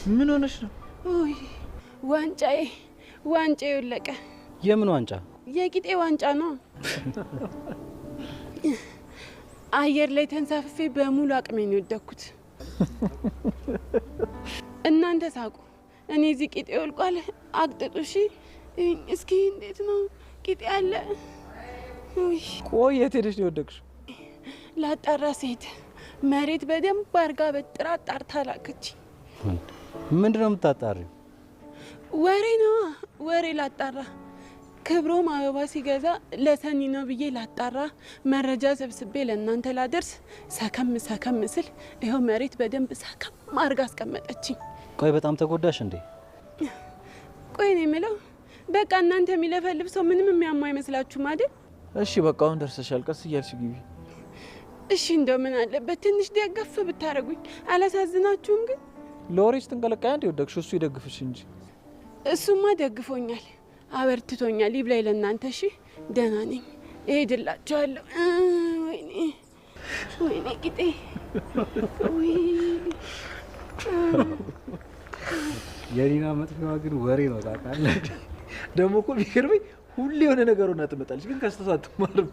ምን ሆነሽ ነው? ኦይ ዋንጫዬ ወለቀ። የምን ዋንጫ? የቂጤ ዋንጫ ነው። አየር ላይ ተንሳፍፌ በሙሉ አቅሜ ነው የወደኩት። እናንተ ሳቁ። እኔ እዚህ ቂጤ ወልቋል። አቅጥጡ። እሺ እስኪ እንዴት ነው ቂጤ አለ? ቆይ የት ሄደሽ ነው የወደቅሽው? ላጣራ ሴት መሬት በደንብ አርጋ በጥራ ጣርታ ላከች። ምንድነው የምታጣሪው? ወሬ ነው ወሬ ላጣራ። ክብሮም አበባ ሲገዛ ለሰኒ ነው ብዬ ላጣራ መረጃ ሰብስቤ ለእናንተ ላደርስ ሰከም ስል ይኸው መሬት በደንብ ሰከም አርጋ አስቀመጠችኝ። ቆይ በጣም ተጎዳሽ እንዴ? ቆይ ነው የምለው በቃ እናንተ የሚለፈልፍ ሰው ምንም የሚያማ አይመስላችሁም አይደል? እሺ በቃ አሁን ደርሰሻል። ቀስ እያልሽ ግቢ። እሺ እንደው ምን አለበት ትንሽ ደገፍ ብታረጉኝ? አላሳዝናችሁም? ግን ለወሬሽ ትንቀለቃያ እንዴ ወደቅሽ? እሱ ይደግፍሽ እንጂ። እሱማ ደግፎኛል፣ አበርትቶኛል። ይብላኝ ለእናንተ። እሺ ደህና ነኝ፣ እሄድላችኋለሁ። ወይኔ ቂጤ የሪና መጥፊያዋ ግን ወሬ ነው ታውቃለህ። ደግሞ እኮ ቢገርመኝ ሁሌ የሆነ ነገር ሆና ትመጣለች፣ ግን ከስተቷ አትማርም።